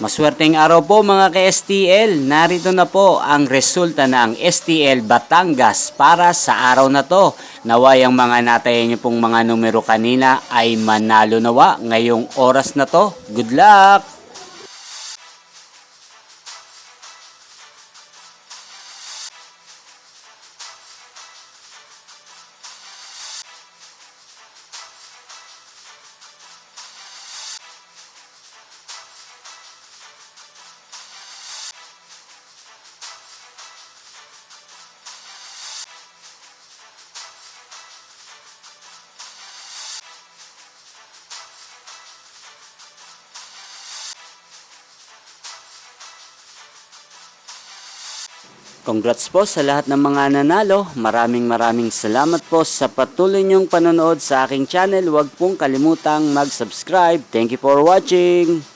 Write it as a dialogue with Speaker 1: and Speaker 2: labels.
Speaker 1: Maswerteng araw po mga ka-STL. Narito na po ang resulta ng STL Batangas para sa araw na to. Naway ang mga natayan niyo pong mga numero kanina ay manalo nawa ngayong oras na to. Good luck! Congrats po sa lahat ng mga nanalo. Maraming salamat po sa patuloy niyong panonood sa aking channel. Huwag pong kalimutang mag-subscribe. Thank you for watching.